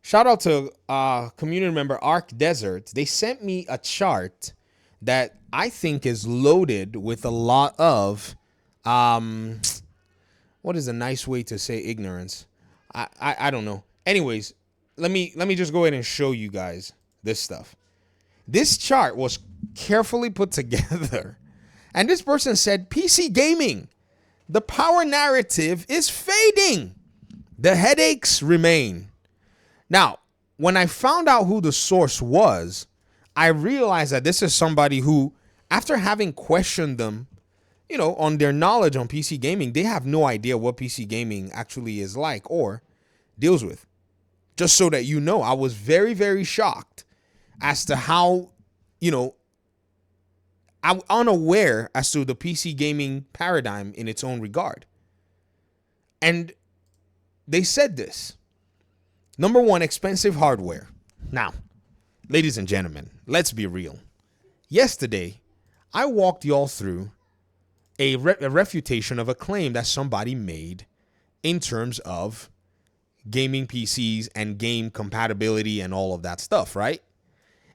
Shout out to community member Arc Desert. They sent me a chart that I think is loaded with a lot of um what is a nice way to say ignorance? I don't know. Anyways, let me just go ahead and show you guys this stuff. This chart was carefully put together. And this person said PC gaming, the power narrative is fading. The headaches remain. Now, when I found out who the source was, I realized that this is somebody who, after having questioned them, on their knowledge on PC gaming, they have no idea what PC gaming actually is like or deals with. Just so that you know, I was very, very shocked as to how, I'm unaware as to the PC gaming paradigm in its own regard. And they said this. Number one, expensive hardware. Now, ladies and gentlemen, let's be real. Yesterday, I walked y'all through a refutation of a claim that somebody made in terms of gaming PCs and game compatibility and all of that stuff, right?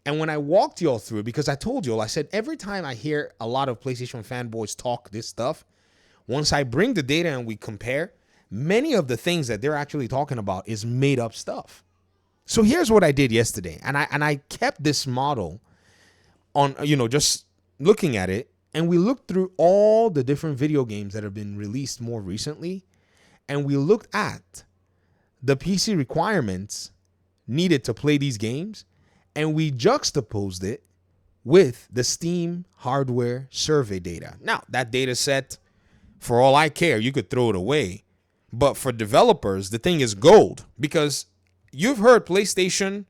And when I walked y'all through it, because I told y'all, I said every time I hear a lot of PlayStation fanboys talk this stuff, once I bring the data and we compare, many of the things that they're actually talking about is made up stuff. So here's what I did yesterday. And I kept this model on, just looking at it. And we looked through all the different video games that have been released more recently. And we looked at the PC requirements needed to play these games. And we juxtaposed it with the Steam hardware survey data. Now, that data set, for all I care, you could throw it away. But for developers, the thing is gold, because you've heard PlayStation,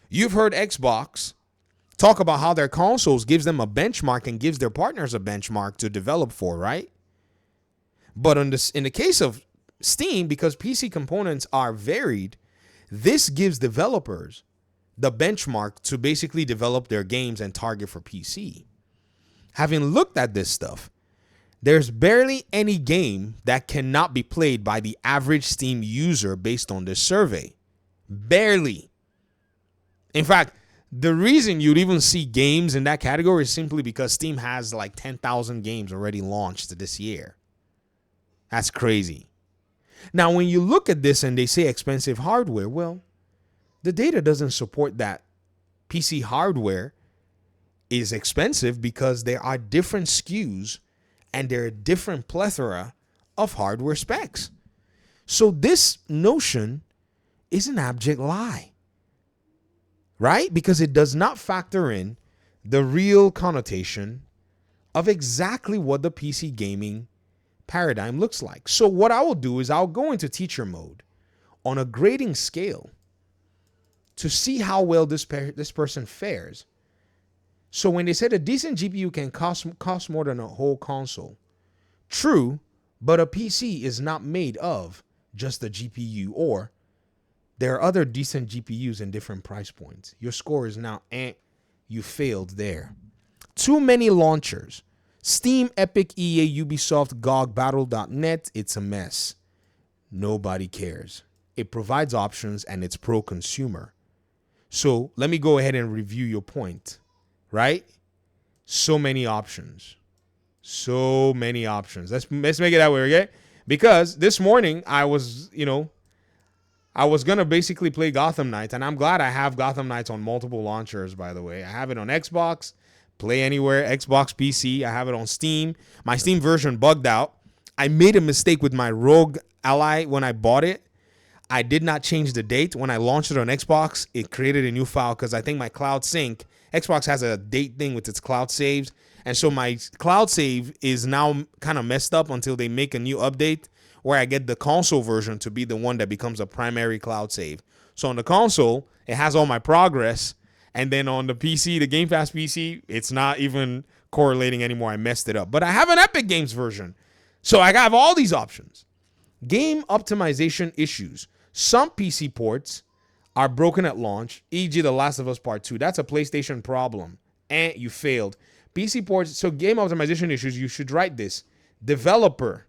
you've heard Xbox talk about how their consoles gives them a benchmark and gives their partners a benchmark to develop for, right? But in the case of Steam, because PC components are varied, this gives developers the benchmark to basically develop their games and target for PC. Having looked at this stuff, there's barely any game that cannot be played by the average Steam user based on this survey. Barely. In fact, the reason you'd even see games in that category is simply because Steam has like 10,000 games already launched this year. That's crazy. Now, when you look at this and they say expensive hardware, well, the data doesn't support that PC hardware is expensive because there are different SKUs and there are different plethora of hardware specs. So this notion is an abject lie, right? Because it does not factor in the real connotation of exactly what the PC gaming paradigm looks like. So what I will do is I'll go into teacher mode on a grading scale to see how well this person fares. So when they said a decent GPU can cost more than a whole console, true, but a PC is not made of just a GPU, or there are other decent GPUs in different price points. Your score is now, you failed there. Too many launchers. Steam, Epic, EA, Ubisoft, GOG, Battle.net, it's a mess. Nobody cares. It provides options and it's pro-consumer. So let me go ahead and review your point, right? So many options. So many options. Let's make it that way, okay? Because this morning I was gonna basically play Gotham Knights, and I'm glad I have Gotham Knights on multiple launchers, by the way. I have it on Xbox, Play Anywhere, Xbox PC. I have it on Steam. My Steam version bugged out. I made a mistake with my Rogue Ally when I bought it. I did not change the date. When I launched it on Xbox, it created a new file because I think my cloud sync, Xbox has a date thing with its cloud saves. And so my cloud save is now kind of messed up until they make a new update where I get the console version to be the one that becomes a primary cloud save. So on the console, it has all my progress. And then on the PC, the Game Pass PC, it's not even correlating anymore. I messed it up. But I have an Epic Games version. So I have all these options. Game optimization issues. Some PC ports are broken at launch, e.g. The Last of Us Part 2. That's a PlayStation problem. And you failed. PC ports, so game optimization issues, you should write this. Developer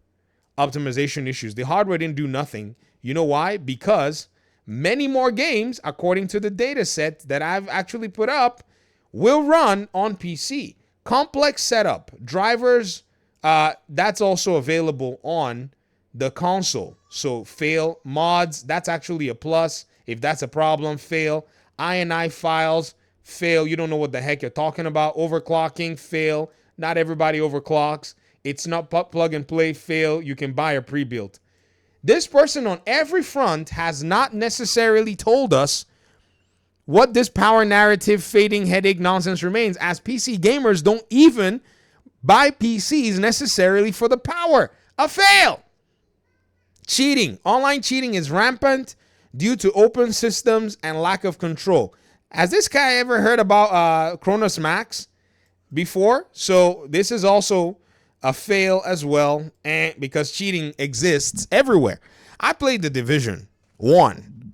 optimization issues. The hardware didn't do nothing. You know why? Because Many more games, according to the data set that I've actually put up, will run on PC. Complex setup, drivers, that's also available on the console. So fail mods, that's actually a plus. If that's a problem, fail. INI files, fail. You don't know what the heck you're talking about. Overclocking, fail. Not everybody overclocks. It's not plug and play, fail. You can buy a pre-built. This person on every front has not necessarily told us what this power narrative fading headache nonsense remains, as PC gamers don't even buy PCs necessarily for the power. A fail. Cheating. Online cheating is rampant due to open systems and lack of control. Has this guy ever heard about Cronus Max before? So this is also a fail as well, and because cheating exists everywhere. I played the Division 1.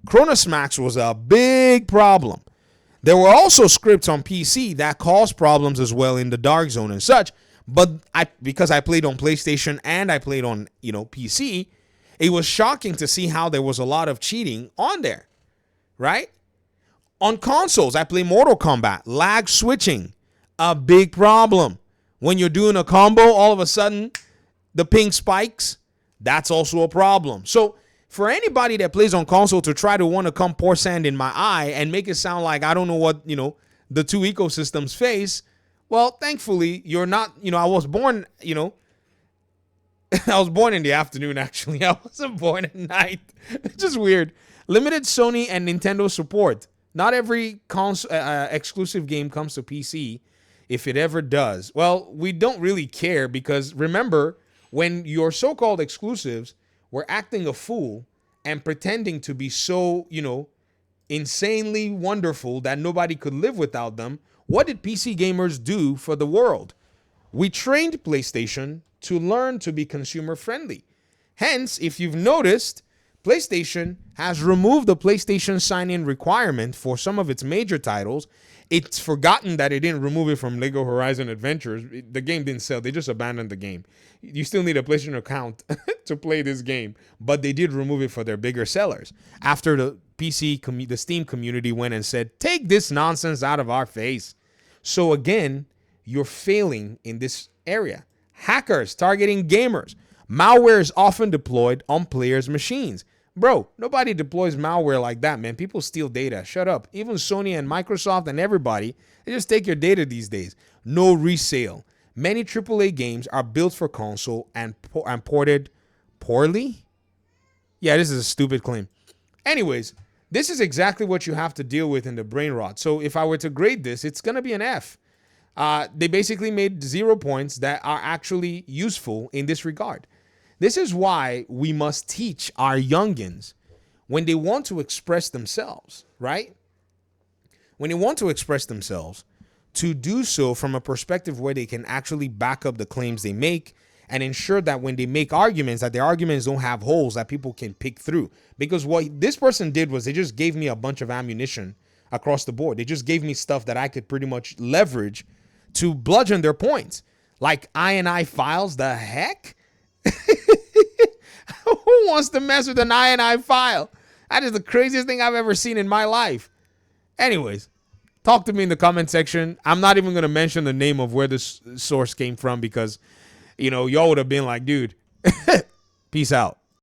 Cronus Max was a big problem. There were also scripts on PC that caused problems as well in the Dark Zone and such, but because I played on PlayStation and I played on, PC, it was shocking to see how there was a lot of cheating on there, right? On consoles, I play Mortal Kombat. Lag switching, a big problem. When you're doing a combo, all of a sudden, the ping spikes. That's also a problem. So for anybody that plays on console to try to want to come pour sand in my eye and make it sound like I don't know what, the two ecosystems face, well, thankfully, you're not, I was born, I was born in the afternoon, actually. I wasn't born at night. It's just weird. Limited Sony and Nintendo support. Not every exclusive game comes to PC. If it ever does, well, we don't really care, because remember, when your so-called exclusives were acting a fool and pretending to be so, insanely wonderful that nobody could live without them, what did PC gamers do for the world? We trained PlayStation to learn to be consumer friendly. Hence, if you've noticed, PlayStation has removed the PlayStation sign-in requirement for some of its major titles. It's forgotten that it didn't remove it from Lego Horizon Adventures. The game didn't sell. They just abandoned the game. You still need a PlayStation account to play this game, but they did remove it for their bigger sellers. After the the Steam community went and said, take this nonsense out of our face. So again, you're failing in this area. Hackers targeting gamers. Malware is often deployed on players' machines. Bro, nobody deploys malware like that, man. People steal data. Shut up. Even Sony and Microsoft and everybody, they just take your data these days. No resale. Many AAA games are built for console and ported poorly. Yeah, this is a stupid claim. Anyways, this is exactly what you have to deal with in the brain rot. So if I were to grade this, it's going to be an F. They basically made 0 points that are actually useful in this regard. This is why we must teach our youngins when they want to express themselves, right? When they want to express themselves, to do so from a perspective where they can actually back up the claims they make and ensure that when they make arguments, that their arguments don't have holes that people can pick through. Because what this person did was they just gave me a bunch of ammunition across the board. They just gave me stuff that I could pretty much leverage to bludgeon their points. Like INI files, the heck? Who wants to mess with an INI file? That is the craziest thing I've ever seen in my life. Anyways, talk to me in the comment section. I'm not even going to mention the name of where this source came from because, y'all would have been like, dude, peace out.